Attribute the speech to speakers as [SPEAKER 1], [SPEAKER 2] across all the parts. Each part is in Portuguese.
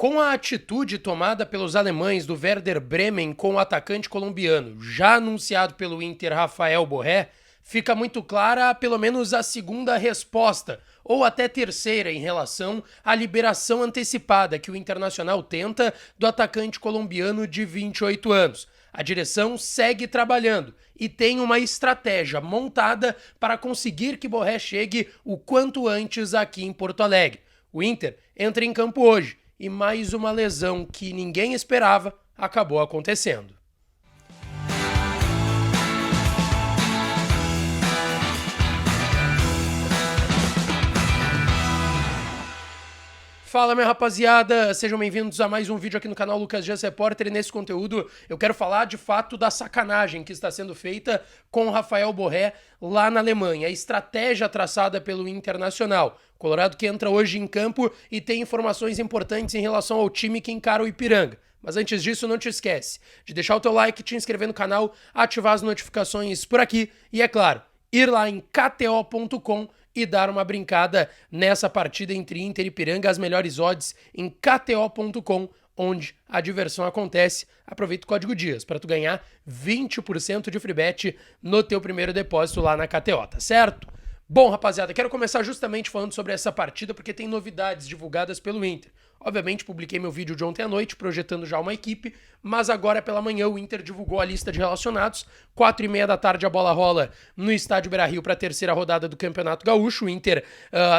[SPEAKER 1] Com a atitude tomada pelos alemães do Werder Bremen com o atacante colombiano, já anunciado pelo Inter Rafael Borré, fica muito clara pelo menos a segunda resposta, ou até terceira, em relação à liberação antecipada que o Internacional tenta do atacante colombiano de 28 anos. A direção segue trabalhando e tem uma estratégia montada para conseguir que Borré chegue o quanto antes aqui em Porto Alegre. O Inter entra em campo hoje e mais uma lesão que ninguém esperava acabou acontecendo. Fala, minha rapaziada, sejam bem-vindos a mais um vídeo aqui no canal Lucas Dias Repórter, e nesse conteúdo eu quero falar de fato da sacanagem que está sendo feita com o Rafael Borré lá na Alemanha, a estratégia traçada pelo Internacional. Colorado que entra hoje em campo e tem informações importantes em relação ao time que encara o Ipiranga. Mas antes disso, não te esquece de deixar o teu like, te inscrever no canal, ativar as notificações por aqui e, é claro, ir lá em kto.com e dar uma brincada nessa partida entre Inter e Ipiranga, as melhores odds em kto.com, onde a diversão acontece. Aproveita o código DIAS para tu ganhar 20% de free bet no teu primeiro depósito lá na KTO, tá certo? Bom, rapaziada, quero começar justamente falando sobre essa partida porque tem novidades divulgadas pelo Inter. Obviamente, publiquei meu vídeo de ontem à noite, projetando já uma equipe, mas agora pela manhã o Inter divulgou a lista de relacionados. 4h30 da tarde a bola rola no estádio Beira-Rio para a terceira rodada do Campeonato Gaúcho. O Inter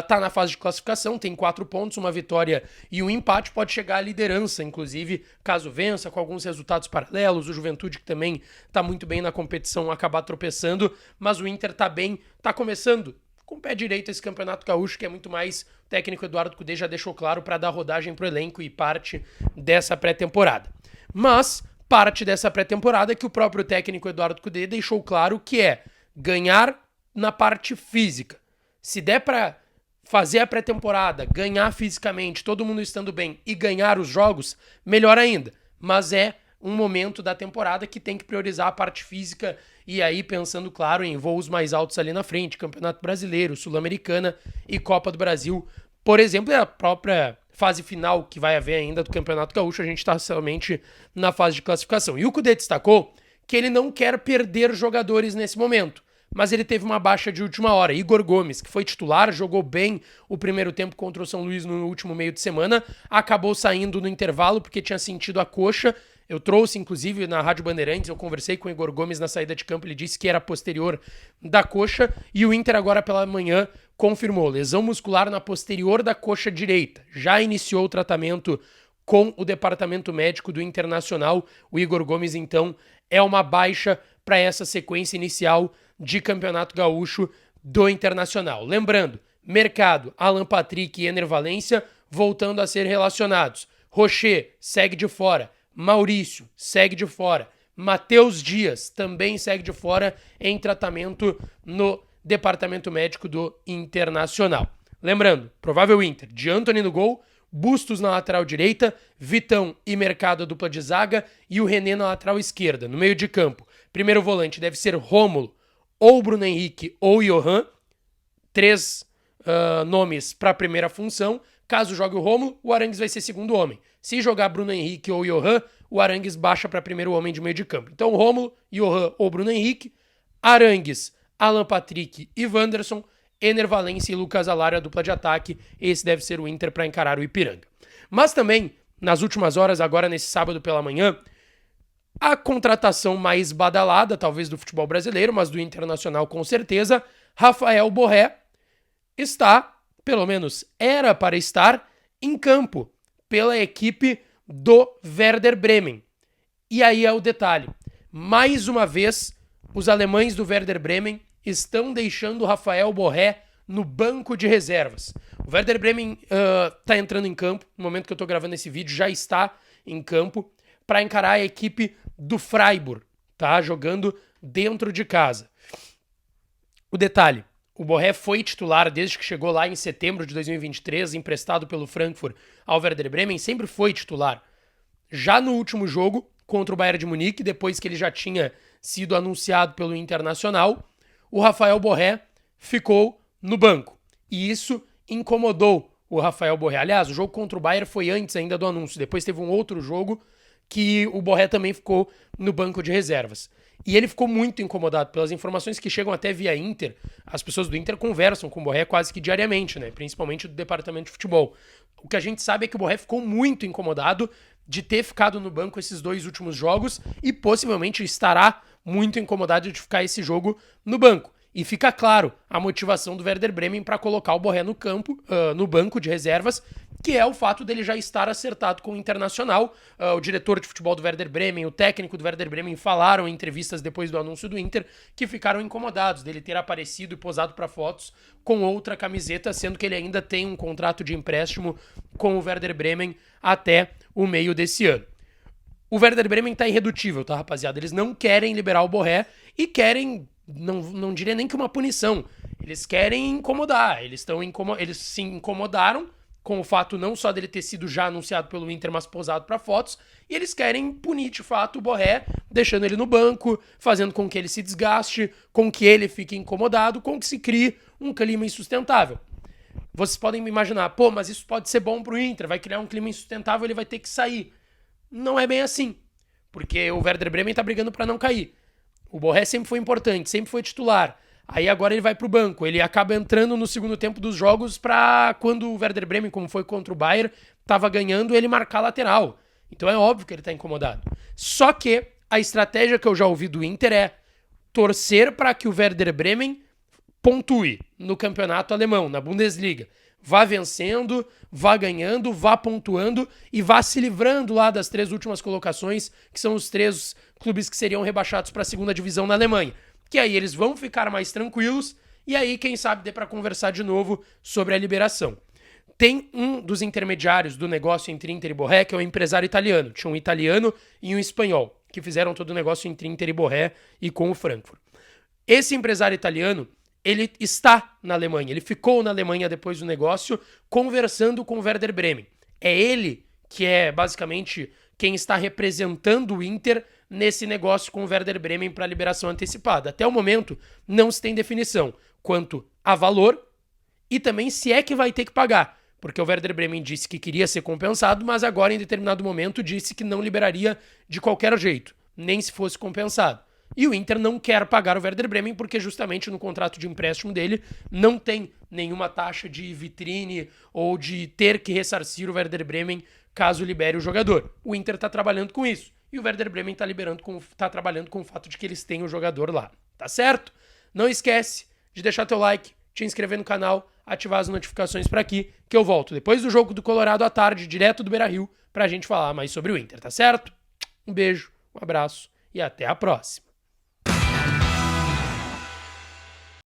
[SPEAKER 1] tá na fase de classificação, tem 4 pontos, uma vitória e um empate, pode chegar à liderança, inclusive, caso vença, com alguns resultados paralelos. O Juventude, que também tá muito bem na competição, acabar tropeçando, mas o Inter tá bem, tá começando com o pé direito esse Campeonato Gaúcho, que é muito mais, o técnico Eduardo Cudê já deixou claro, para dar rodagem pro elenco e parte dessa pré-temporada. Mas parte dessa pré-temporada que o próprio técnico Eduardo Cudê deixou claro que é ganhar na parte física. Se der para fazer a pré-temporada, ganhar fisicamente, todo mundo estando bem e ganhar os jogos, melhor ainda. Mas é um momento da temporada que tem que priorizar a parte física e aí pensando, claro, em voos mais altos ali na frente, Campeonato Brasileiro, Sul-Americana e Copa do Brasil, por exemplo, é a própria fase final que vai haver ainda do Campeonato Gaúcho, a gente está somente na fase de classificação. E o Cudê destacou que ele não quer perder jogadores nesse momento, mas ele teve uma baixa de última hora. Igor Gomes, que foi titular, jogou bem o primeiro tempo contra o São Luís no último meio de semana, acabou saindo no intervalo porque tinha sentido a coxa. Eu trouxe, inclusive, na Rádio Bandeirantes, eu conversei com o Igor Gomes na saída de campo, ele disse que era posterior da coxa, e o Inter agora pela manhã confirmou lesão muscular na posterior da coxa direita. Já iniciou o tratamento com o departamento médico do Internacional. O Igor Gomes, então, é uma baixa para essa sequência inicial de Campeonato Gaúcho do Internacional. Lembrando, mercado, Alan Patrick e Ener Valencia voltando a ser relacionados. Rocher segue de fora. Maurício segue de fora. Matheus Dias também segue de fora em tratamento no departamento médico do Internacional. Lembrando, provável Inter, de Antony no gol, Bustos na lateral direita, Vitão e Mercado a dupla de zaga e o René na lateral esquerda. No meio de campo, primeiro volante deve ser Rômulo, ou Bruno Henrique ou Johan. 3 nomes para a primeira função. Caso jogue o Rômulo, o Arangues vai ser segundo homem. Se jogar Bruno Henrique ou Johan, o Arangues baixa para primeiro homem de meio de campo. Então, Rômulo, Johan ou Bruno Henrique, Arangues, Alan Patrick e Wanderson, Ener Valencia e Lucas Alario, a dupla de ataque. Esse deve ser o Inter para encarar o Ipiranga. Mas também, nas últimas horas, agora nesse sábado pela manhã, a contratação mais badalada, talvez do futebol brasileiro, mas do Internacional com certeza, Rafael Borré está, pelo menos era para estar, em campo pela equipe do Werder Bremen. E aí é o detalhe. Mais uma vez, os alemães do Werder Bremen estão deixando o Rafael Borré no banco de reservas. O Werder Bremen está entrando em campo, no momento que eu estou gravando esse vídeo, já está em campo para encarar a equipe do Freiburg, tá? Jogando dentro de casa. O detalhe, o Borré foi titular desde que chegou lá em setembro de 2023, emprestado pelo Frankfurt ao Werder Bremen, sempre foi titular. Já no último jogo, contra o Bayern de Munique, depois que ele já tinha sido anunciado pelo Internacional, o Rafael Borré ficou no banco. E isso incomodou o Rafael Borré. Aliás, o jogo contra o Bayern foi antes ainda do anúncio. Depois teve um outro jogo que o Borré também ficou no banco de reservas. E ele ficou muito incomodado pelas informações que chegam até via Inter. As pessoas do Inter conversam com o Borré quase que diariamente, né? Principalmente do departamento de futebol. O que a gente sabe é que o Borré ficou muito incomodado de ter ficado no banco esses 2 últimos jogos e possivelmente estará muito incomodado de ficar esse jogo no banco. E fica claro a motivação do Werder Bremen para colocar o Borré no campo, no banco de reservas, que é o fato dele já estar acertado com o Internacional. O diretor de futebol do Werder Bremen, o técnico do Werder Bremen falaram em entrevistas depois do anúncio do Inter que ficaram incomodados dele ter aparecido e posado para fotos com outra camiseta, sendo que ele ainda tem um contrato de empréstimo com o Werder Bremen até o meio desse ano. O Werder Bremen tá irredutível, tá, rapaziada? Eles não querem liberar o Borré e querem, não diria nem que uma punição, eles querem incomodar. Eles se incomodaram com o fato não só dele ter sido já anunciado pelo Inter, mas posado para fotos, e eles querem punir de fato o Borré, deixando ele no banco, fazendo com que ele se desgaste, com que ele fique incomodado, com que se crie um clima insustentável. Vocês podem me imaginar, pô, mas isso pode ser bom pro Inter, vai criar um clima insustentável, ele vai ter que sair. Não é bem assim, porque o Werder Bremen tá brigando para não cair. O Borré sempre foi importante, sempre foi titular. Aí agora ele vai pro banco, ele acaba entrando no segundo tempo dos jogos pra quando o Werder Bremen, como foi contra o Bayern, tava ganhando, ele marcar lateral. Então é óbvio que ele tá incomodado. Só que a estratégia que eu já ouvi do Inter é torcer para que o Werder Bremen pontue no campeonato alemão, na Bundesliga. Vá vencendo, vá ganhando, vá pontuando e vá se livrando lá das 3 últimas colocações, que são os 3 clubes que seriam rebaixados para a segunda divisão na Alemanha. Que aí eles vão ficar mais tranquilos e aí, quem sabe, dê para conversar de novo sobre a liberação. Tem um dos intermediários do negócio entre Inter e Borré, que é um empresário italiano. Tinha um italiano e um espanhol, que fizeram todo o negócio entre Inter e Borré e com o Frankfurt. Esse empresário italiano, ele está na Alemanha, ele ficou na Alemanha depois do negócio, conversando com o Werder Bremen. É ele que é, basicamente, quem está representando o Inter nesse negócio com o Werder Bremen para liberação antecipada. Até o momento, não se tem definição quanto a valor e também se é que vai ter que pagar, porque o Werder Bremen disse que queria ser compensado, mas agora, em determinado momento, disse que não liberaria de qualquer jeito, nem se fosse compensado. E o Inter não quer pagar o Werder Bremen porque justamente no contrato de empréstimo dele não tem nenhuma taxa de vitrine ou de ter que ressarcir o Werder Bremen caso libere o jogador. O Inter está trabalhando com isso. E o Werder Bremen tá trabalhando com o fato de que eles têm o jogador lá. Tá certo? Não esquece de deixar teu like, te inscrever no canal, ativar as notificações para aqui, que eu volto depois do jogo do Colorado à tarde, direto do Beira-Rio, pra gente falar mais sobre o Inter, tá certo? Um beijo, um abraço e até a próxima.